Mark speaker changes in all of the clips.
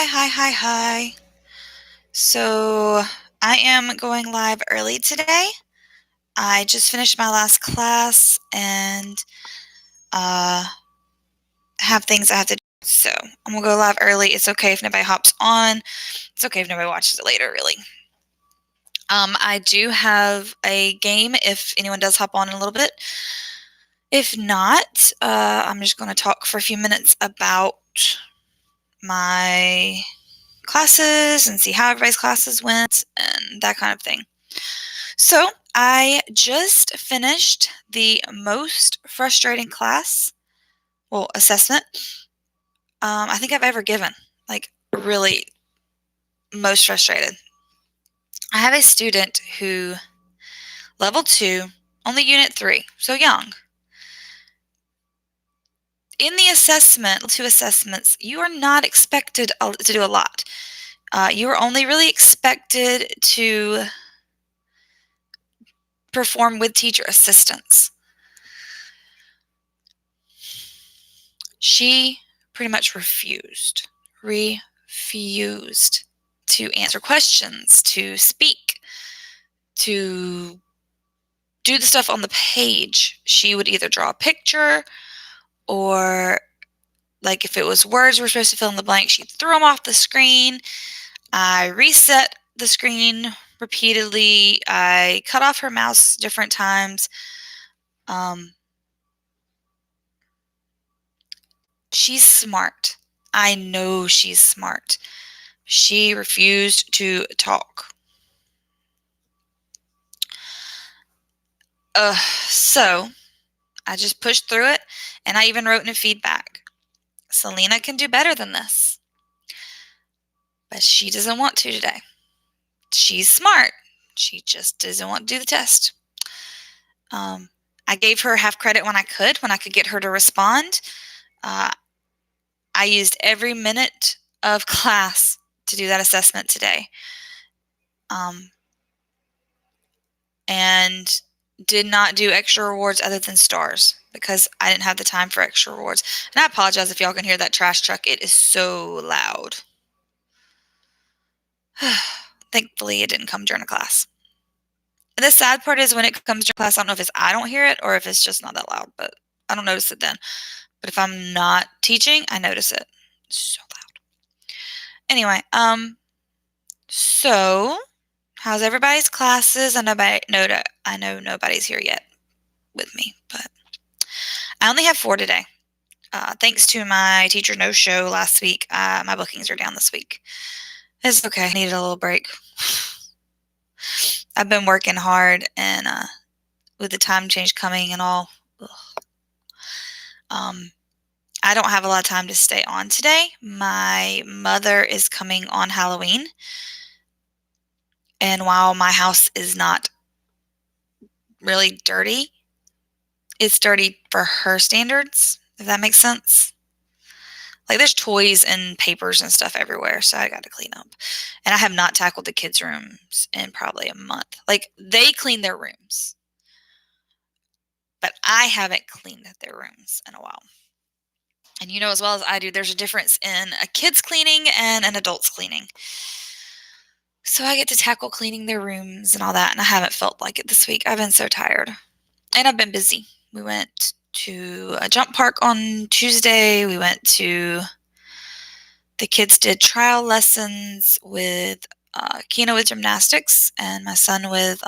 Speaker 1: Hi. So I am going live early today. I just finished my last class and uh, have things I have to do. So I'm going to go live early. It's okay if nobody hops on. It's okay if nobody watches it later, really. I do have a game if anyone does hop on in a little bit. If not, I'm just going to talk for a few minutes about my classes and see how everybody's classes went and that kind of thing. So I just finished the most frustrating assessment, I think I've ever given. Like, really most frustrated. I have a student who, level 2, only unit 3, so young. In the assessment, 2 assessments, you are not expected to do a lot. You are only really expected to perform with teacher assistance. She pretty much refused to answer questions, to speak, to do the stuff on the page. She would either draw a picture or, like, if it was words we're supposed to fill in the blank, she'd throw them off the screen. I reset the screen repeatedly. I cut off her mouse different times. She's smart. I know she's smart. She refused to talk. So I just pushed through it, and I even wrote in a feedback. Selena can do better than this. But she doesn't want to today. She's smart. She just doesn't want to do the test. I gave her half credit when I could get her to respond. I used every minute of class to do that assessment today. And did not do extra rewards other than stars because I didn't have the time for extra rewards. And I apologize if y'all can hear that trash truck. It is so loud. Thankfully, it didn't come during a class. And the sad part is when it comes to class, I don't know if it's I don't hear it or if it's just not that loud, but I don't notice it then. But if I'm not teaching, I notice it. It's so loud. Anyway, so how's everybody's classes? I know nobody's here yet with me, but I only have 4 today. Thanks to my teacher no-show last week, my bookings are down this week. It's okay. I needed a little break. I've been working hard, and with the time change coming and all, I don't have a lot of time to stay on today. My mother is coming on Halloween, and while my house is not really dirty, it's dirty for her standards, if that makes sense. Like, there's toys and papers and stuff everywhere, so I got to clean up. And I have not tackled the kids' rooms in probably a month. Like, they clean their rooms, but I haven't cleaned their rooms in a while. And you know as well as I do, there's a difference in a kid's cleaning and an adult's cleaning. So I get to tackle cleaning their rooms and all that, and I haven't felt like it this week. I've been so tired. And I've been busy. We went to a jump park on Tuesday. The kids did trial lessons with Kina with gymnastics and my son with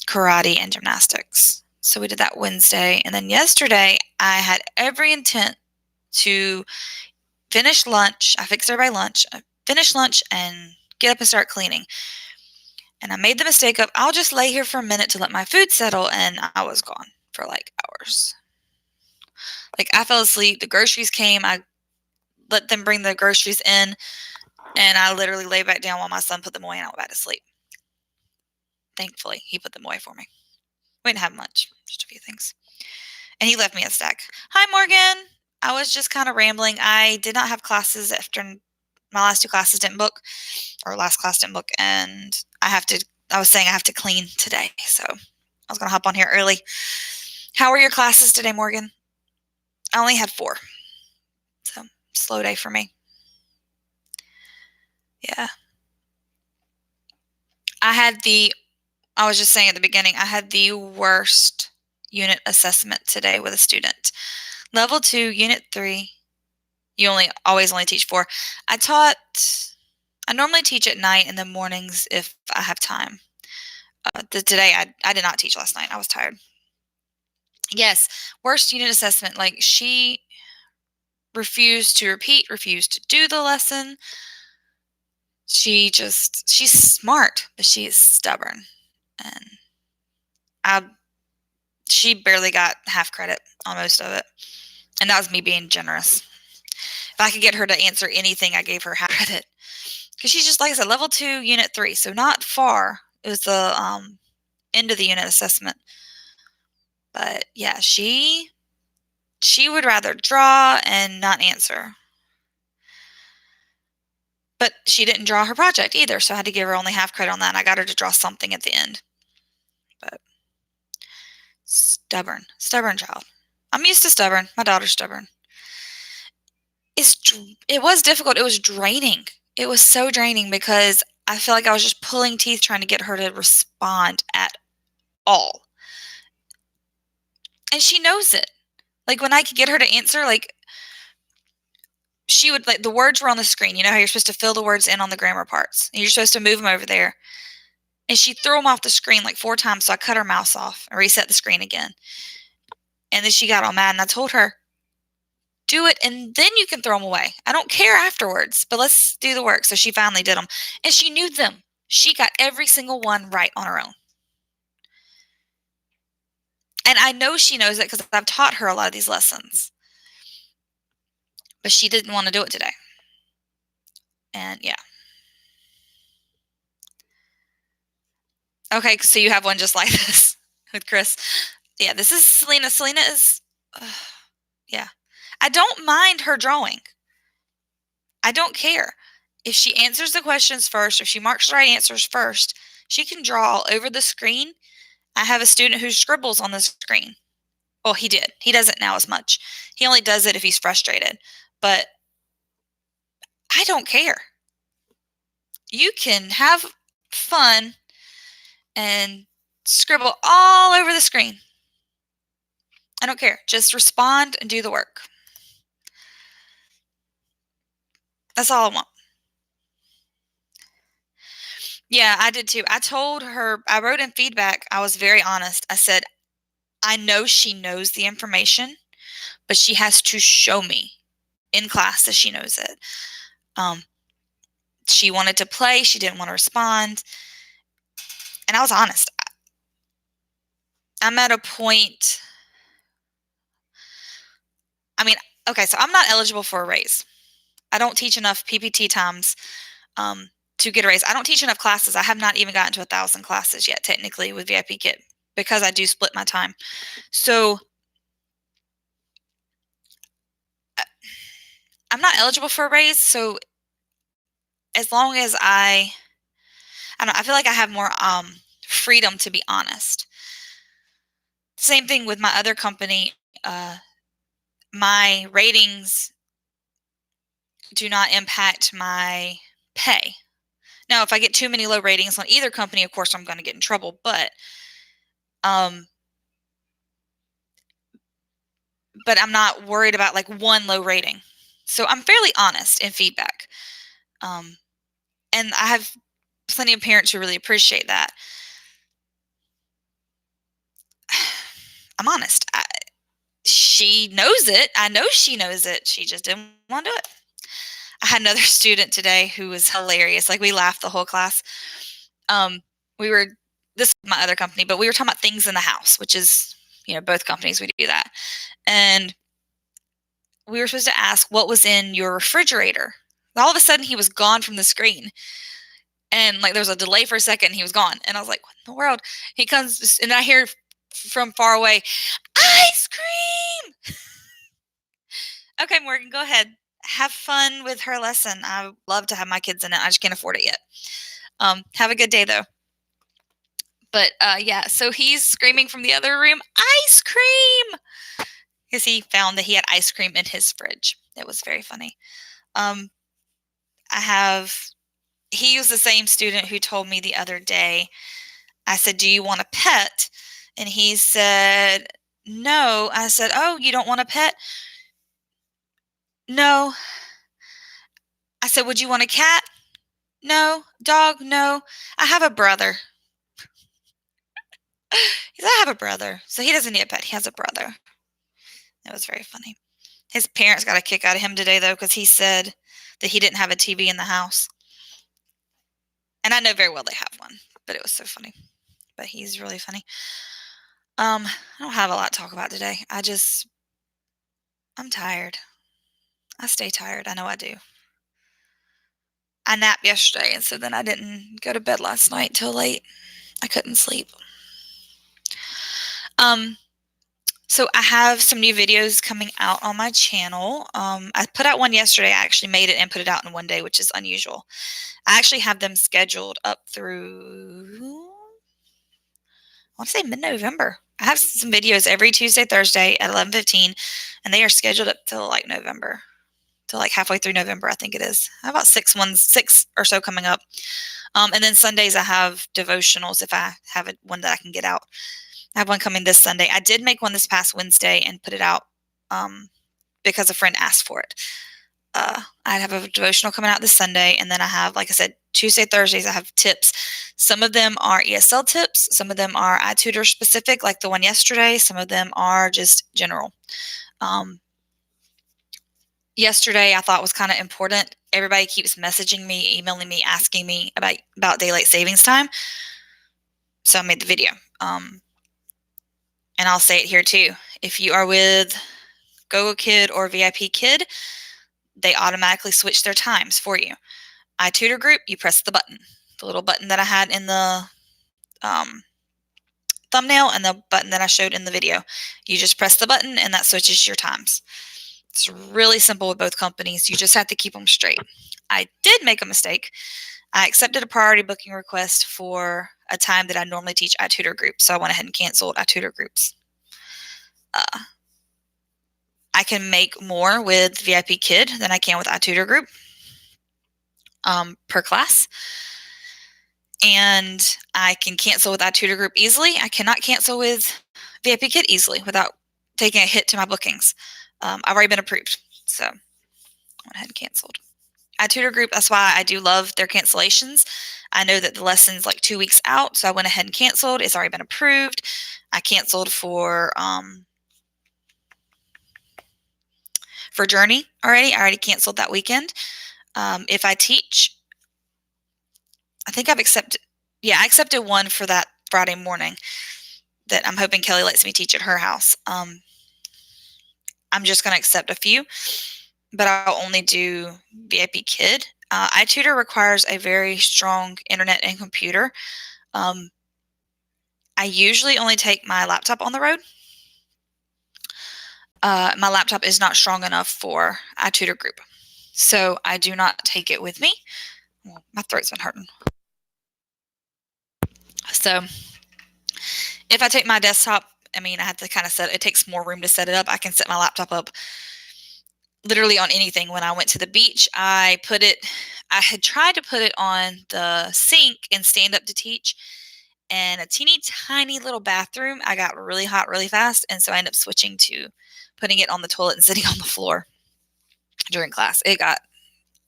Speaker 1: karate and gymnastics. So we did that Wednesday. And then yesterday, I had every intent to finish lunch. I fixed everybody lunch. I finished lunch and get up and start cleaning. And I made the mistake of, I'll just lay here for a minute to let my food settle, and I was gone for like hours. Like, I fell asleep. The groceries came. I let them bring the groceries in, and I literally lay back down while my son put them away, and I went back to sleep. Thankfully, he put them away for me. We didn't have much, just a few things. And he left me a stack. Hi, Morgan. I was just kind of rambling. I did not have classes after my last 2 classes didn't book, or last class didn't book, and I was saying I have to clean today, so I was going to hop on here early. How were your classes today, Morgan? I only had 4. So slow day for me. Yeah. I was just saying at the beginning, I had the worst unit assessment today with a student. Level 2, Unit 3. You always only teach 4. I normally teach at night in the mornings if I have time. Today I did not teach last night. I was tired. Yes, worst unit assessment. Like, she refused to repeat, refused to do the lesson. She's smart, but she is stubborn. And she barely got half credit on most of it. And that was me being generous. If I could get her to answer anything, I gave her half credit. Because she's just, like I said, level 2, Unit 3. So not far. It was the end of the unit assessment. But yeah, she would rather draw and not answer. But she didn't draw her project either, so I had to give her only half credit on that, and I got her to draw something at the end. But stubborn child. I'm used to stubborn. My daughter's stubborn. It was difficult. It was draining. It was so draining because I feel like I was just pulling teeth trying to get her to respond at all. And she knows it. Like, when I could get her to answer, like, she would, like, the words were on the screen. You know how you're supposed to fill the words in on the grammar parts, and you're supposed to move them over there. And she threw them off the screen like 4 times, so I cut her mouse off and reset the screen again. And then she got all mad, and I told her, do it, and then you can throw them away. I don't care afterwards, but let's do the work. So she finally did them, and she knew them. She got every single one right on her own. And I know she knows it because I've taught her a lot of these lessons. But she didn't want to do it today. And yeah. Okay, so you have one just like this with Chris. Yeah, this is Selena. Selena is, yeah. I don't mind her drawing. I don't care. If she answers the questions first, if she marks the right answers first, she can draw all over the screen. I have a student who scribbles on the screen. Well, he did. He doesn't now as much. He only does it if he's frustrated. But I don't care. You can have fun and scribble all over the screen. I don't care. Just respond and do the work. That's all I want. Yeah, I did too. I told her, I wrote in feedback, I was very honest. I said, I know she knows the information, but she has to show me in class that she knows it. She wanted to play. She didn't want to respond. And I was honest. I'm at a point. I mean, okay, so I'm not eligible for a raise. I don't teach enough PPT times to get a raise. I don't teach enough classes. I have not even gotten to 1,000 classes yet, technically, with VIP Kit, because I do split my time. So I'm not eligible for a raise. So as long as I feel like I have more freedom to be honest. Same thing with my other company. My ratings do not impact my pay. Now, if I get too many low ratings on either company, of course, I'm going to get in trouble. But I'm not worried about like one low rating. So I'm fairly honest in feedback. And I have plenty of parents who really appreciate that. I'm honest. She knows it. I know she knows it. She just didn't want to do it. I had another student today who was hilarious. Like, we laughed the whole class. This is my other company, but we were talking about things in the house, which is, both companies, we do that. And we were supposed to ask what was in your refrigerator. All of a sudden, he was gone from the screen. And like, there was a delay for a second, and he was gone. And I was like, what in the world? He comes, and I hear from far away, ice cream! Okay, Morgan, go ahead. Have fun with her lesson. I would love to have my kids in it. I just can't afford it yet. Have a good day, though. But yeah, so he's screaming from the other room, ice cream! Because he found that he had ice cream in his fridge. It was very funny. Um, he was the same student who told me the other day, I said, "Do you want a pet?" And he said, "No." I said, "Oh, you don't want a pet?" "No." I said, "Would you want a cat?" "No." "Dog?" "No." "I have a brother." He said, "I have a brother." So he doesn't need a pet. He has a brother. It was very funny. His parents got a kick out of him today, though, because he said that he didn't have a TV in the house. And I know very well they have one, but it was so funny. But he's really funny. I don't have a lot to talk about today. I'm tired. I stay tired. I know I do. I napped yesterday, and so then I didn't go to bed last night till late. I couldn't sleep. Um, so I have some new videos coming out on my channel. I put out one yesterday. I actually made it and put it out in one day, which is unusual. I actually have them scheduled up through, I want to say mid-November. I have some videos every Tuesday, Thursday at 11:15, and they are scheduled up till like November, till like halfway through November, I think it is. I have about six or so coming up. And then Sundays I have devotionals if I have one that I can get out. I have one coming this Sunday. I did make one this past Wednesday and put it out because a friend asked for it. I have a devotional coming out this Sunday, and then I have, like I said, Tuesday, Thursdays, I have tips. Some of them are ESL tips. Some of them are iTutor specific, like the one yesterday. Some of them are just general. Yesterday, I thought was kind of important. Everybody keeps messaging me, emailing me, asking me about daylight savings time. So I made the video. And I'll say it here too. If you are with GoGo Kid or VIP Kid, they automatically switch their times for you. iTutor group, you press the button. The little button that I had in the thumbnail and the button that I showed in the video. You just press the button and that switches your times. It's really simple with both companies. You just have to keep them straight. I did make a mistake. I accepted a priority booking request for a time that I normally teach iTutor groups, so I went ahead and canceled iTutor groups. I can make more with VIP Kid than I can with iTutor group per class. And I can cancel with iTutor group easily. I cannot cancel with VIP Kid easily without taking a hit to my bookings. I've already been approved, so I went ahead and canceled. iTutor group, that's why I do love their cancellations. I know that the lesson's like 2 weeks out, so I went ahead and canceled. It's already been approved. I canceled for Journey already. I already canceled that weekend. If I teach, I think I've accepted, I accepted one for that Friday morning that I'm hoping Kelly lets me teach at her house. I'm just going to accept a few, but I'll only do VIP Kid. iTutor requires a very strong internet and computer. I usually only take my laptop on the road. My laptop is not strong enough for iTutor group, so I do not take it with me. Well, my throat's been hurting. So if I take my desktop, I have to kind of it takes more room to set it up. I can set my laptop up literally on anything. When I went to the beach, I had tried to put it on the sink and stand up to teach. And a teeny tiny little bathroom, I got really hot really fast. And so I ended up switching to putting it on the toilet and sitting on the floor during class. It got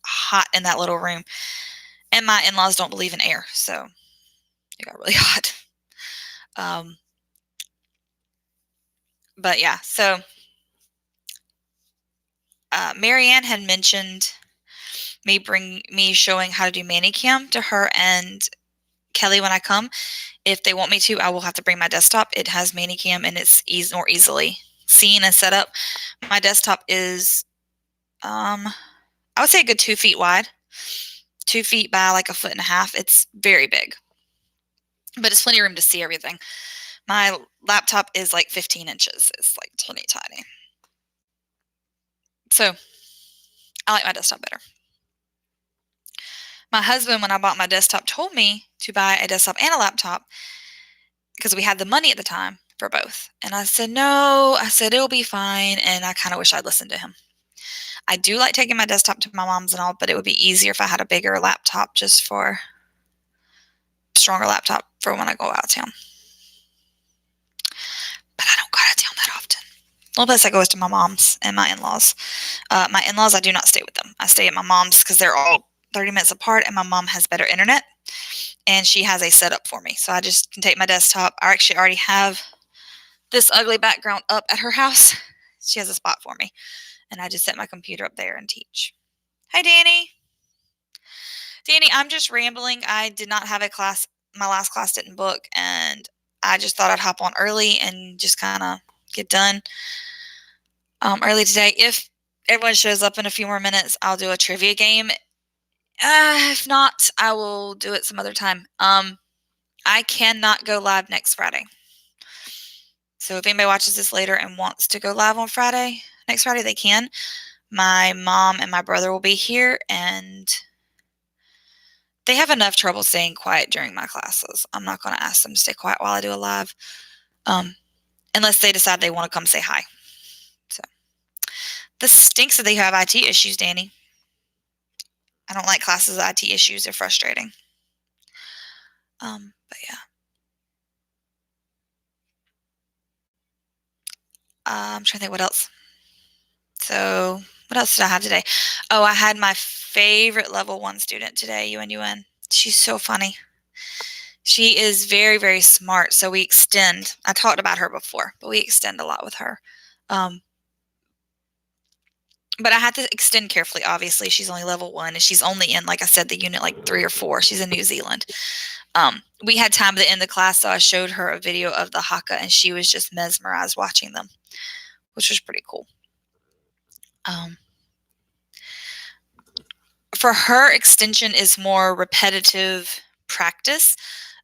Speaker 1: hot in that little room. And my in-laws don't believe in air, so it got really hot. But yeah, so Marianne had mentioned me showing how to do Manicam to her and Kelly when I come. If they want me to, I will have to bring my desktop. It has Manicam and it's more easily seen and set up. My desktop is, I would say a good 2 feet wide, 2 feet by like 1.5 feet. It's very big, but it's plenty of room to see everything. My laptop is like 15 inches. It's like teeny tiny. So I like my desktop better. My husband, when I bought my desktop, told me to buy a desktop and a laptop because we had the money at the time for both. And I said, no, I said, it'll be fine. And I kind of wish I'd listened to him. I do like taking my desktop to my mom's and all, but it would be easier if I had a bigger laptop, just for stronger laptop for when I go out of town. But I don't go out of town that often. The only place I go is to my mom's and my in-laws. My in-laws, I do not stay with them. I stay at my mom's because they're all 30 minutes apart, and my mom has better internet, and she has a setup for me. So I just can take my desktop. I actually already have this ugly background up at her house. She has a spot for me, and I just set my computer up there and teach. Hi, Danny. Danny, I'm just rambling. I did not have a class. My last class didn't book, and I just thought I'd hop on early and just kind of get done early today. If everyone shows up in a few more minutes, I'll do a trivia game. If not, I will do it some other time. I cannot go live next Friday. So if anybody watches this later and wants to go live on next Friday, they can. My mom and my brother will be here, and they have enough trouble staying quiet during my classes. I'm not going to ask them to stay quiet while I do a live, unless they decide they want to come say hi. So this stinks that they have IT issues, Danny. I don't like classes with IT issues. They're frustrating. But yeah. I'm trying to think what else. So what else did I have today? Oh, I had my favorite level 1 student today, UNUN. She's so funny. She is very, very smart. So we extend. I talked about her before, but we extend a lot with her. But I had to extend carefully, obviously. She's only level 1, and she's only in, like I said, the unit like 3 or 4. She's in New Zealand. We had time at the end of the class, so I showed her a video of the haka, and she was just mesmerized watching them, which was pretty cool. For her, extension is more repetitive practice,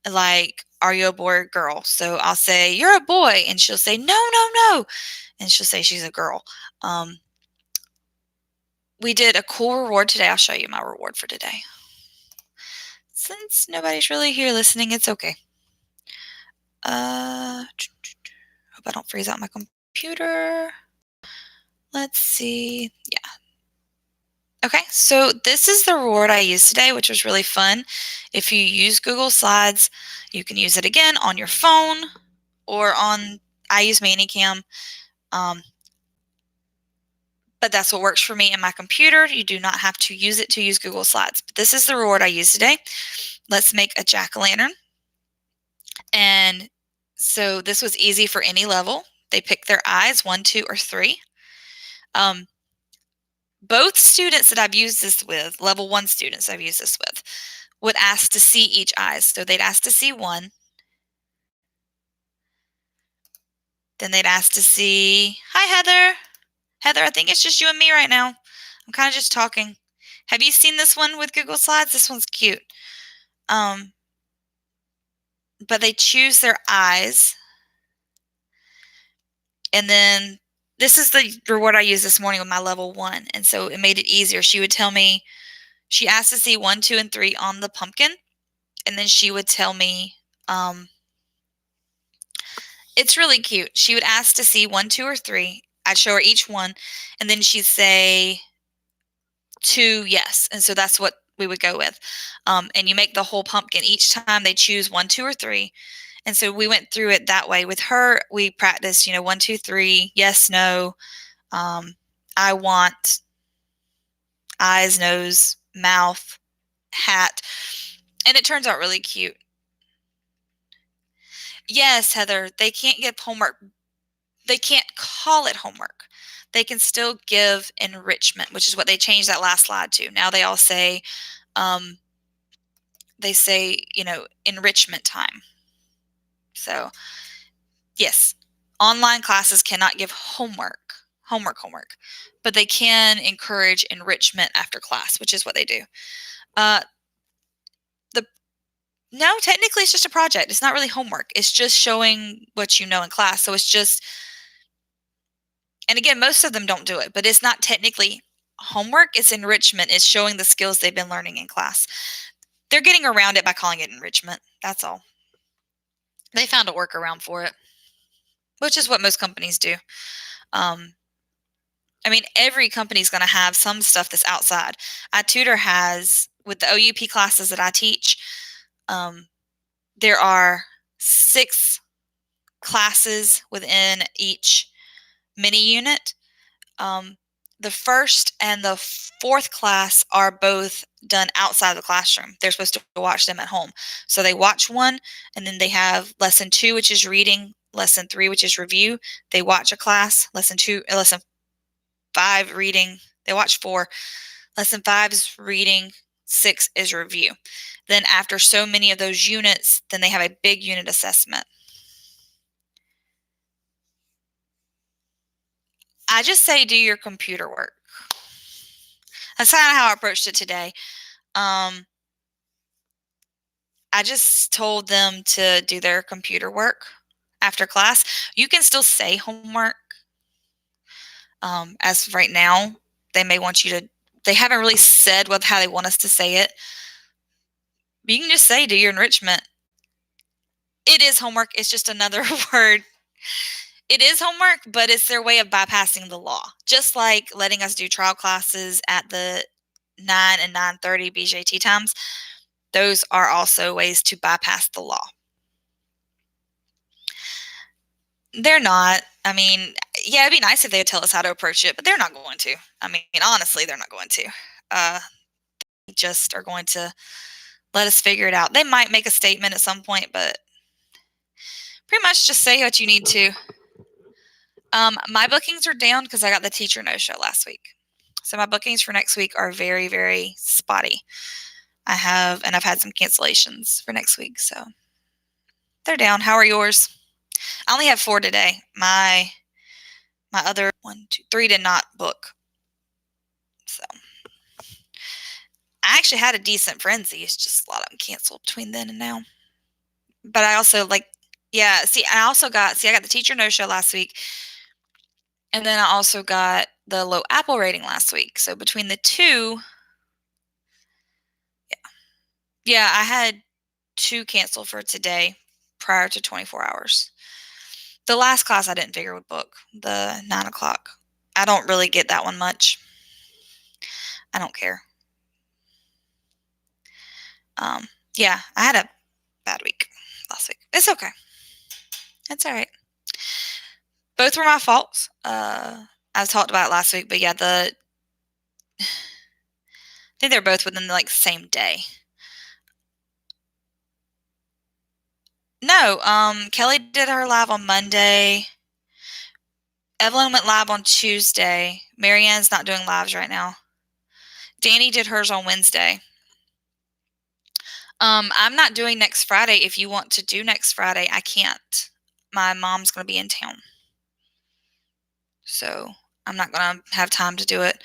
Speaker 1: like, are you a boy or girl? So I'll say, you're a boy, and she'll say, no, no, no, and she'll say she's a girl. We did a cool reward today. I'll show you my reward for today. Since nobody's really here listening, it's okay. Hope I don't freeze out my computer. Let's see. Yeah. Okay, so this is the reward I used today, which was really fun. If you use Google Slides, you can use it again on your phone or I use Manicam. But that's what works for me in my computer. You do not have to use it to use Google Slides. But this is the reward I used today. Let's make a jack-o'-lantern. And so this was easy for any level. They pick their eyes, 1, 2, or 3. Both students that I've used this with, level 1 students I've used this with, would ask to see each eye. So they'd ask to see 1. Then they'd ask to see, hi, Heather. Heather, I think it's just you and me right now. I'm kind of just talking. Have you seen this one with Google Slides? This one's cute. But they choose their eyes. And then this is the reward I used this morning with my level 1. And so it made it easier. She would tell me, she asked to see 1, 2, and 3 on the pumpkin. And then she would tell me, it's really cute. She would ask to see 1, 2, or 3. I'd show her each one. And then she'd say 2, yes. And so that's what we would go with. And you make the whole pumpkin. Each time they choose 1, 2, or 3. And so we went through it that way. With her, we practiced, 1, 2, 3, yes, no. I want, eyes, nose, mouth, hat. And it turns out really cute. Yes, Heather, they can't give homework. They can't call it homework. They can still give enrichment, which is what they changed that last slide to. Now they all say, enrichment time. So, yes, online classes cannot give homework, but they can encourage enrichment after class, which is what they do. No, technically it's just a project. It's not really homework. It's just showing what you know in class. So it's just, and again, most of them don't do it, but it's not technically homework. It's enrichment. It's showing the skills they've been learning in class. They're getting around it by calling it enrichment. That's all. They found a workaround for it, which is what most companies do. I mean, every company's going to have some stuff that's outside. iTutor has, with the OUP classes that I teach, um, there are 6 classes within each mini unit. Um, the first and the fourth class are both done outside the classroom. They're supposed to watch them at home. So they watch one, and then they have lesson 2, which is reading, lesson 3, which is review. They watch a class, lesson 5, reading. They watch 4. Lesson 5 is reading, 6 is review. Then after so many of those units, then they have a big unit assessment. I just say do your computer work. That's kind of how I approached it today. I just told them to do their computer work after class. You can still say homework. As of right now, they may want you to, they haven't really said how they want us to say it. But you can just say do your enrichment. It is homework. It's just another word. It is homework, but it's their way of bypassing the law. Just like letting us do trial classes at the 9 and 9:30 BJT times. Those are also ways to bypass the law. They're not. I mean, yeah, it'd be nice if they would tell us how to approach it, but they're not going to. I mean, honestly, they're not going to. They just are going to let us figure it out. They might make a statement at some point, but pretty much just say what you need to. My bookings are down because I got the teacher no-show last week. So my bookings for next week are very, very spotty. I've had some cancellations for next week, so they're down. How are yours? I only have 4 today. My other 1, 2, 3 did not book. So I actually had a decent frenzy. It's just a lot of them canceled between then and now. But I also I got the teacher no-show last week. And then I also got the low Apple rating last week. So between the 2, yeah, I had 2 cancel for today prior to 24 hours. The last class I didn't figure would book, the 9 o'clock. I don't really get that one much. I don't care. Yeah, I had a bad week last week. It's okay. It's all right. Both were my faults. I talked about it last week, but yeah, I think they're both within the same day. No, Kelly did her live on Monday. Evelyn went live on Tuesday. Marianne's not doing lives right now. Danny did hers on Wednesday. I'm not doing next Friday. If you want to do next Friday, I can't. My mom's going to be in town. So I'm not going to have time to do it.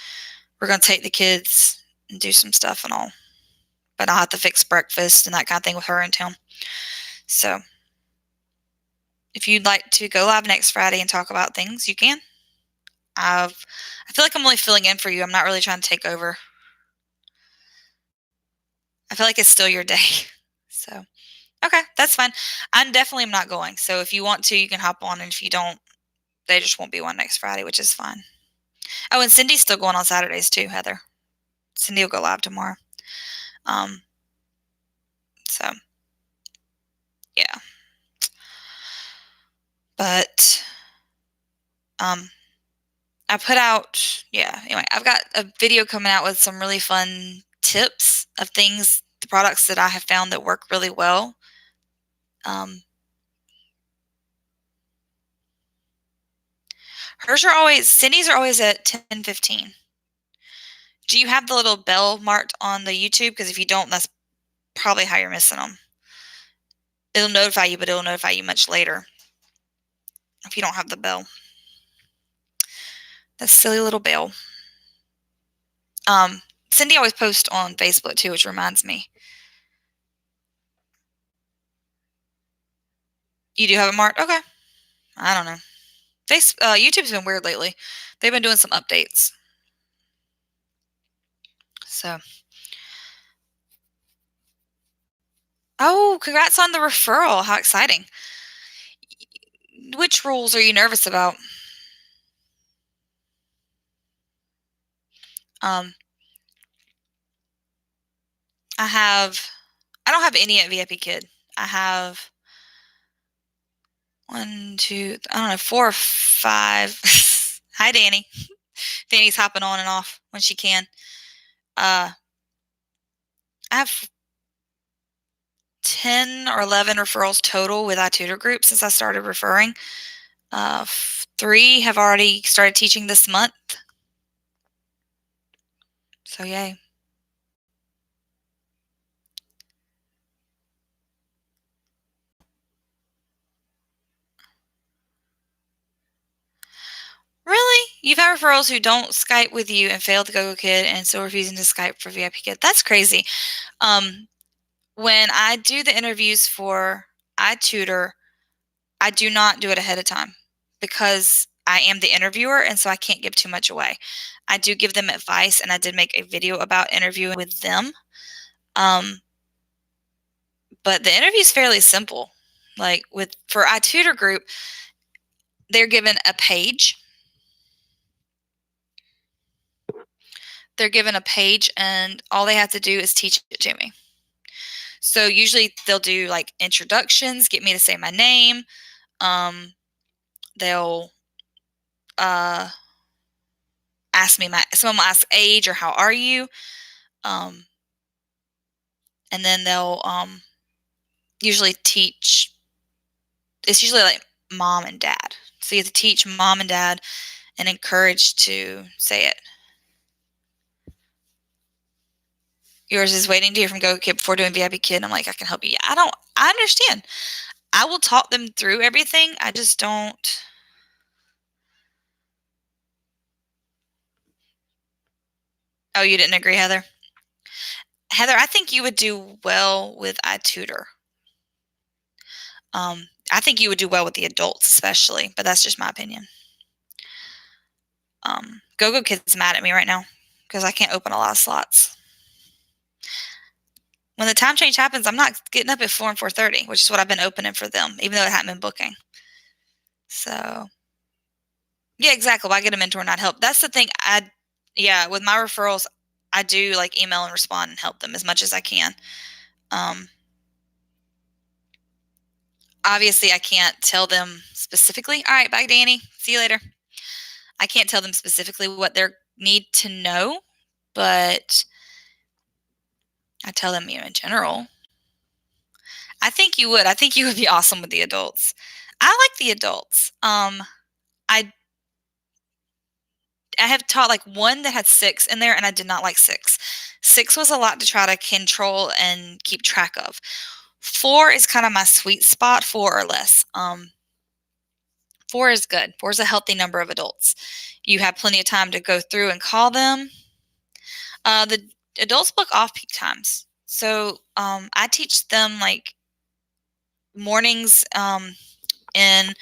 Speaker 1: We're going to take the kids and do some stuff and all. But I'll have to fix breakfast and that kind of thing with her in town. So if you'd like to go live next Friday and talk about things, you can. I feel like I'm only filling in for you. I'm not really trying to take over. I feel like it's still your day. So, okay, that's fine. I definitely am not going. So if you want to, you can hop on. And if you don't, they just won't be one next Friday, which is fine. Oh, and Cindy's still going on Saturdays too, Heather. Cindy will go live tomorrow. So, yeah. But, I put out, anyway, I've got a video coming out with some really fun tips of things, the products that I have found that work really well. Cindy's are always at 10:15. Do you have the little bell marked on the YouTube? Because if you don't, that's probably how you're missing them. It'll notify you, but it'll notify you much later if you don't have the bell. That silly little bell. Cindy always posts on Facebook too, which reminds me. You do have it marked? Okay. I don't know. YouTube's been weird lately. They've been doing some updates. So. Oh, congrats on the referral. How exciting. Which rules are you nervous about? Um, I don't have any at VIP Kid. I have one, two, I don't know, 4 or 5. Hi, Danny. Danny's hopping on and off when she can. I have 10 or 11 referrals total with iTutor Group since I started referring. 3 have already started teaching this month. So yay. Really? You've had referrals who don't Skype with you and failed the GoGo Kid and still refusing to Skype for VIP Kid. That's crazy. When I do the interviews for iTutor, I do not do it ahead of time because I am the interviewer and so I can't give too much away. I do give them advice and I did make a video about interviewing with them. But the interview is fairly simple. Like for iTutor Group, they're given a page. They're given a page and all they have to do is teach it to me. So usually they'll do like introductions, get me to say my name. They'll ask me someone will ask age or how are you. And then they'll usually teach. It's usually like mom and dad. So you have to teach mom and dad and encourage to say it. Yours is waiting to hear from GoGo Kid before doing VIP Kid. I'm like, I can help you. I understand. I will talk them through everything. I just don't. Oh, you didn't agree, Heather? Heather, I think you would do well with iTutor. I think you would do well with the adults, especially, but that's just my opinion. GoGo Kid's mad at me right now because I can't open a lot of slots. When the time change happens, I'm not getting up at 4 and 4:30, which is what I've been opening for them, even though it hadn't been booking. So, yeah, exactly. Why get a mentor and not help? That's the thing. With my referrals, I do like email and respond and help them as much as I can. Obviously, I can't tell them specifically. All right, bye, Danny. See you later. I can't tell them specifically what they need to know, but I tell them, in general. I think you would. I think you would be awesome with the adults. I like the adults. I have taught like one that had 6 in there, and I did not like 6. 6 was a lot to try to control and keep track of. 4 is kind of my sweet spot, 4 or less. 4 is good. 4 is a healthy number of adults. You have plenty of time to go through and call them. The adults book off-peak times. So I teach them like mornings in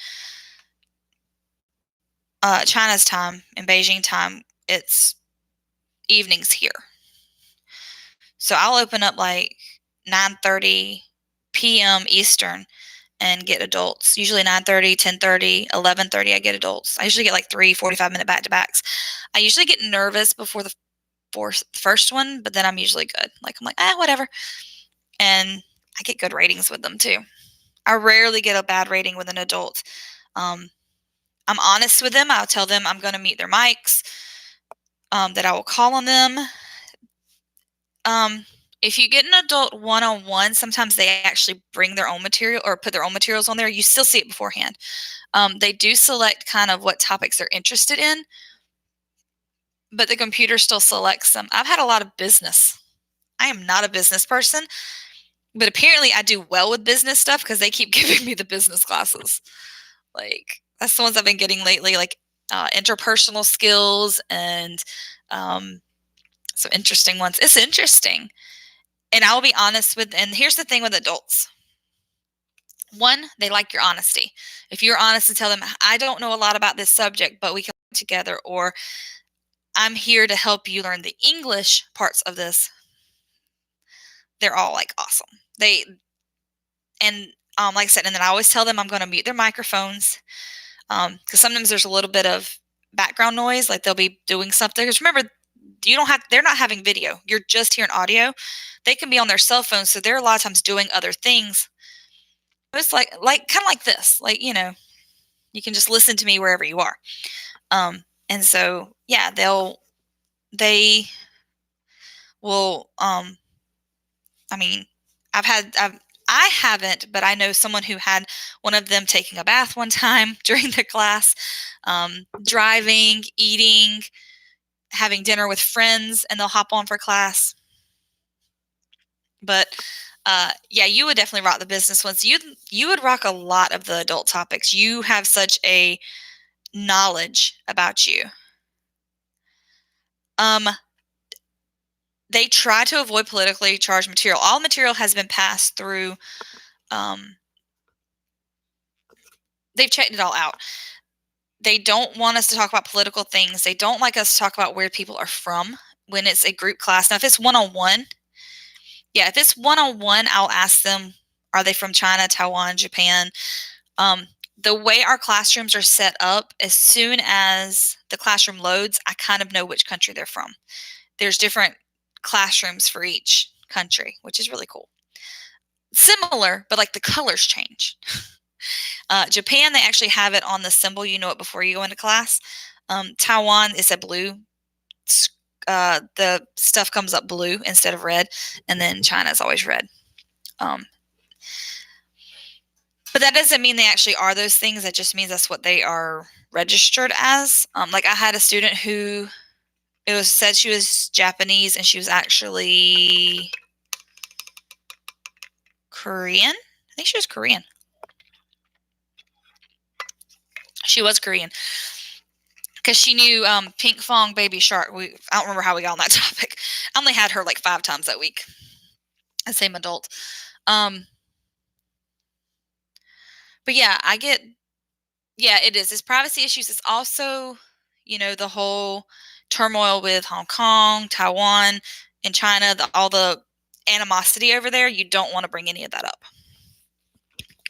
Speaker 1: China's time, in Beijing time. It's evenings here. So I'll open up like 9:30 p.m. Eastern and get adults. Usually 9:30, 10:30, 11:30 I get adults. I usually get like 3 45-minute back-to-backs. I usually get nervous before the first one, but then I'm usually good. Like I'm like, whatever. And I get good ratings with them too. I rarely get a bad rating with an adult. I'm honest with them. I'll tell them I'm going to mute their mics, that I will call on them. If you get an adult one-on-one, sometimes they actually bring their own material or put their own materials on there. You still see it beforehand. They do select kind of what topics they're interested in, but the computer still selects them. I've had a lot of business. I am not a business person, but apparently I do well with business stuff because they keep giving me the business classes. Like that's the ones I've been getting lately, like interpersonal skills and some interesting ones. It's interesting. And I'll be honest and here's the thing with adults. One, they like your honesty. If you're honest and tell them, I don't know a lot about this subject, but we can work together, or I'm here to help you learn the English parts of this, they're all like awesome. Like I said, and then I always tell them I'm going to mute their microphones because sometimes there's a little bit of background noise, like they'll be doing something. Because remember, you don't have, they're not having video. You're just hearing audio. They can be on their cell phones, so they're a lot of times doing other things. It's like kind of like this, like, you can just listen to me wherever you are. And so, yeah, they will, I mean, I haven't, but I know someone who had one of them taking a bath one time during the class, driving, eating, having dinner with friends, and they'll hop on for class. But yeah, you would definitely rock the business ones. You would rock a lot of the adult topics. You have such a knowledge about you. They try to avoid politically charged material. All material has been passed through. They've checked it all out. They don't want us to talk about political things. They don't like us to talk about where people are from when it's a group class. Now, if it's one-on-one, yeah, if it's one-on-one, I'll ask them, are they from China, Taiwan, Japan? The way our classrooms are set up, as soon as the classroom loads, I kind of know which country they're from. There's different classrooms for each country, which is really cool. Similar, but like the colors change. Japan, they actually have it on the symbol. You know it before you go into class. Taiwan is a blue. The stuff comes up blue instead of red. And then China is always red. But that doesn't mean they actually are those things. That just means that's what they are registered as. Like I had a student who said she was Japanese and she was actually Korean. I think she was Korean. She was Korean because she knew Pink Fong Baby Shark. I don't remember how we got on that topic. I only had her like 5 times that week. The same adult. But yeah, it is. It's privacy issues. It's also, the whole turmoil with Hong Kong, Taiwan, and China, all the animosity over there. You don't want to bring any of that up.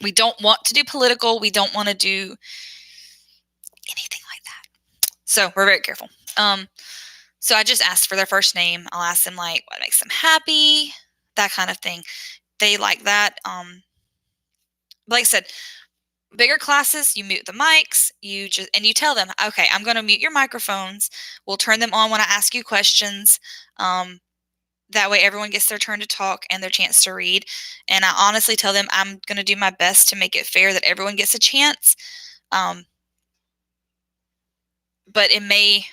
Speaker 1: We don't want to do political. We don't want to do anything like that. So we're very careful. So I just asked for their first name. I'll ask them like what makes them happy, that kind of thing. They like that. Like I said, bigger classes, you mute the mics, you tell them, okay, I'm going to mute your microphones. We'll turn them on when I ask you questions. That way everyone gets their turn to talk and their chance to read. And I honestly tell them I'm going to do my best to make it fair that everyone gets a chance. But it may,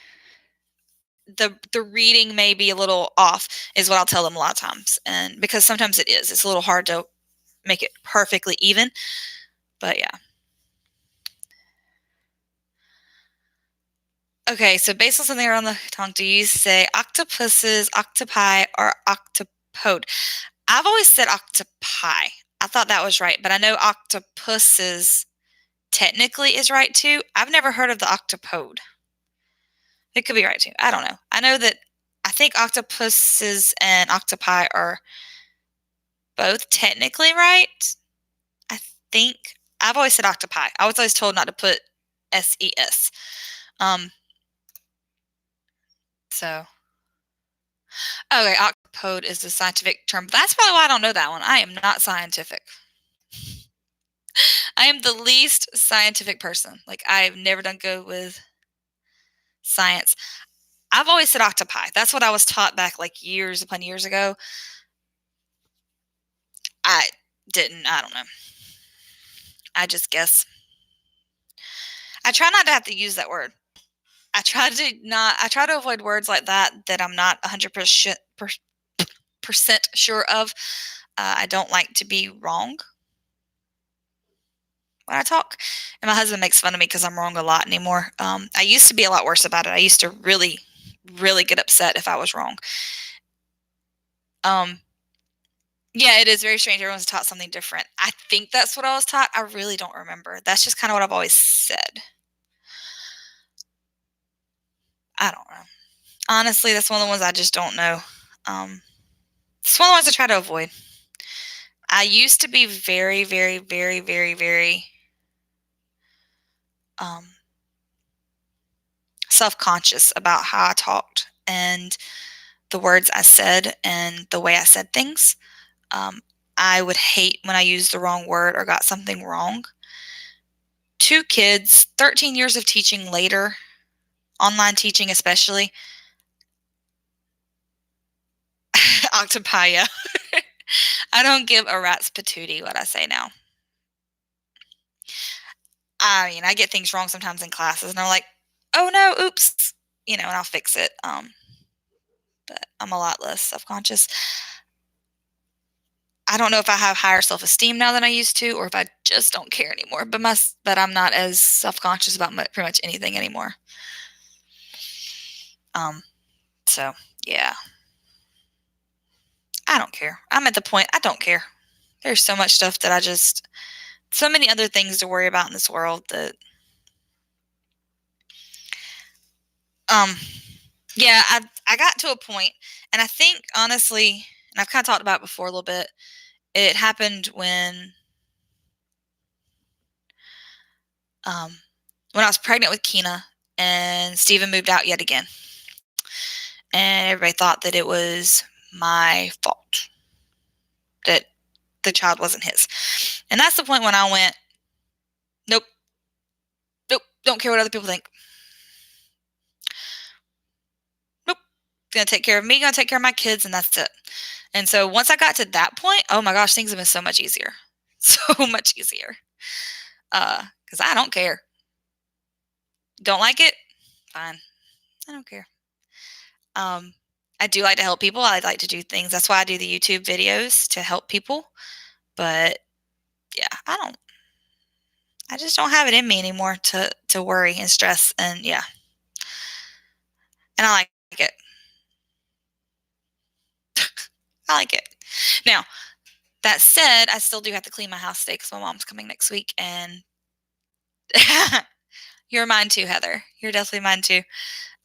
Speaker 1: the reading may be a little off, is what I'll tell them a lot of times. And because sometimes it's a little hard to make it perfectly even. But yeah. Okay, so based on something around the tongue, do you say octopuses, octopi, or octopode? I've always said octopi. I thought that was right, but I know octopuses technically is right too. I've never heard of the octopode. It could be right too. I don't know. I think octopuses and octopi are both technically right. I think I've always said octopi. I was always told not to put SES. So, okay, octopode is the scientific term. That's probably why I don't know that one. I am not scientific. I am the least scientific person. Like, I've never done good with science. I've always said octopi. That's what I was taught back like years upon years ago. I don't know. I just guess. I try not to have to use that word. I try to avoid words like that I'm not 100% sure of. I don't like to be wrong when I talk. And my husband makes fun of me because I'm wrong a lot anymore. I used to be a lot worse about it. I used to really, really get upset if I was wrong. Yeah, it is very strange. Everyone's taught something different. I think that's what I was taught. I really don't remember. That's just kind of what I've always said. I don't know. Honestly, that's one of the ones I just don't know. It's one of the ones I try to avoid. I used to be very, very, very, very, very self-conscious about how I talked and the words I said and the way I said things. I would hate when I used the wrong word or got something wrong. 2 kids, 13 years of teaching later, online teaching especially, octopi, yeah. I don't give a rat's patootie what I say now. I mean, I get things wrong sometimes in classes, and I'm like, "Oh, no, oops," and I'll fix it, but I'm a lot less self-conscious. I don't know if I have higher self-esteem now than I used to or if I just don't care anymore, but I'm not as self-conscious about pretty much anything anymore. Um, so, yeah. I don't care. I'm at the point I don't care. There's so much stuff that so many other things to worry about in this world that, um, yeah, I got to a point, and I think honestly, and I've kind of talked about it before a little bit. It happened um, when I was pregnant with Keena, and Steven moved out yet again, and everybody thought that it was my fault that the child wasn't his, and that's the point when I went, nope, nope, don't care what other people think. Nope, gonna take care of me, gonna take care of my kids, and that's it. And so once I got to that point, oh my gosh, things have been so much easier. So much easier. Because I don't care. Don't like it? Fine. I don't care. Um, I do like to help people. I like to do things. That's why I do the YouTube videos to help people. But yeah, I just don't have it in me anymore to worry and stress and yeah. And I like it. I like it. Now, that said, I still do have to clean my house today because my mom's coming next week and you're mine too, Heather. You're definitely mine too.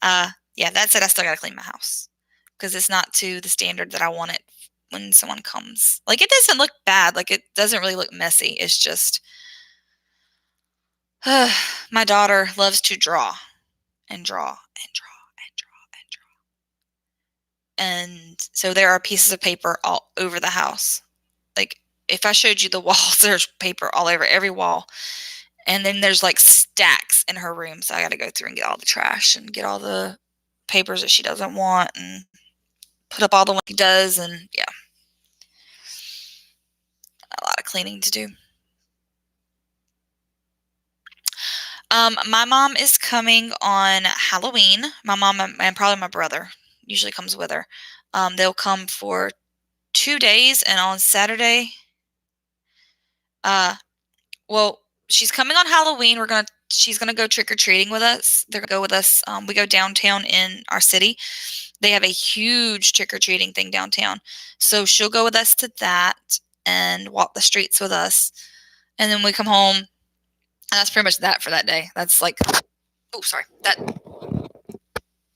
Speaker 1: Yeah, that said, I still gotta clean my house because it's not to the standard that I want it when someone comes. Like, it doesn't look bad. Like, it doesn't really look messy. It's just, my daughter loves to draw and draw and draw and draw and draw. And so there are pieces of paper all over the house. Like, if I showed you the walls, there's paper all over every wall. And then there's like stacks in her room. So I got to go through and get all the trash and get all the papers that she doesn't want and put up all the ones she does. And yeah, a lot of cleaning to do. My mom is coming on Halloween. My mom and probably my brother usually comes with her. They'll come for 2 days, and on Saturday, uh, well, she's coming on Halloween. She's gonna go trick or treating with us. They're gonna go with us. We go downtown in our city. They have a huge trick or treating thing downtown, so she'll go with us to that and walk the streets with us, and then we come home. And that's pretty much that for that day. That's like, oh, sorry, that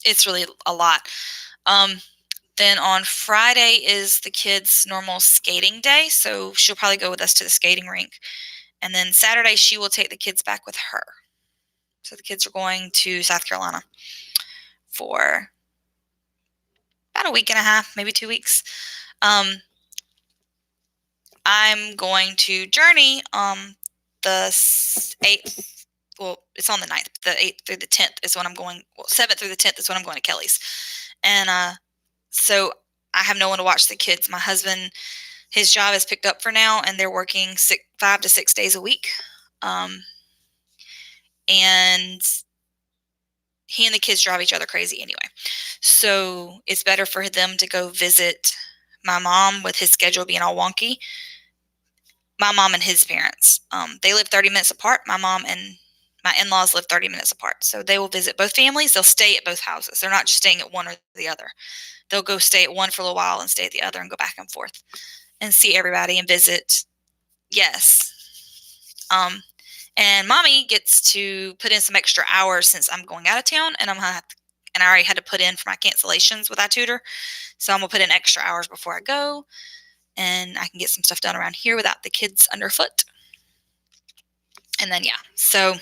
Speaker 1: it's really a lot. Then on Friday is the kids' normal skating day, so she'll probably go with us to the skating rink. And then Saturday she will take the kids back with her. So the kids are going to South Carolina for about a week and a half, maybe 2 weeks. I'm going to Journey the 8th. Well, it's on the 9th. The 8th through the 10th is when I'm going. Well, 7th through the 10th is when I'm going to Kelly's. And so I have no one to watch the kids. My husband, his job is picked up for now, and they're working 5 to 6 days a week. And he and the kids drive each other crazy anyway. So it's better for them to go visit my mom with his schedule being all wonky. My mom and his parents. They live 30 minutes apart. My mom and my in-laws live 30 minutes apart. So they will visit both families. They'll stay at both houses. They're not just staying at one or the other. They'll go stay at one for a little while and stay at the other and go back and forth and see everybody and visit. Yes. And mommy gets to put in some extra hours since I'm going out of town, and and I already had to put in for my cancellations with iTutor. So I'm gonna put in extra hours before I go, and I can get some stuff done around here without the kids underfoot. And then so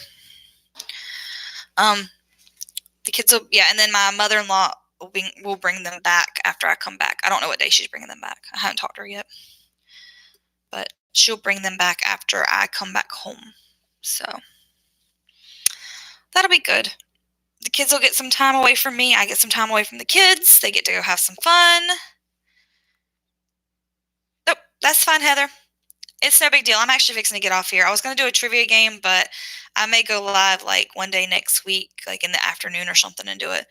Speaker 1: the kids will, yeah, and then my mother-in-law we'll bring them back after I come back. I don't know what day she's bringing them back. I haven't talked to her yet. But she'll bring them back after I come back home. So that'll be good. The kids will get some time away from me. I get some time away from the kids. They get to go have some fun. Nope, that's fine, Heather. It's no big deal. I'm actually fixing to get off here. I was going to do a trivia game, but I may go live like one day next week, like in the afternoon or something, and do it.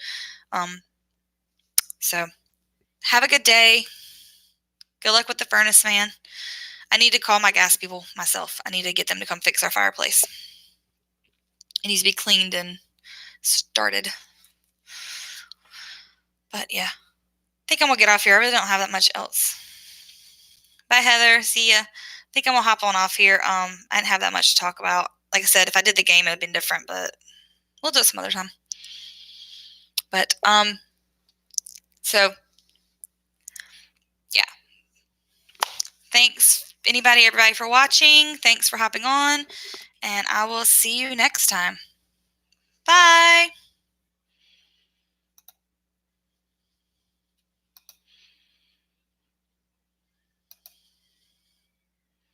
Speaker 1: So have a good day. Good luck with the furnace, man. I need to call my gas people myself. I need to get them to come fix our fireplace. It needs to be cleaned and started. But yeah, I think I'm going to get off here. I really don't have that much else. Bye, Heather. See ya. I think I'm going to hop on off here. I didn't have that much to talk about. Like I said, if I did the game, it would have been different, but we'll do it some other time. But, so, yeah. Thanks, everybody for watching. Thanks for hopping on, and I will see you next time. Bye.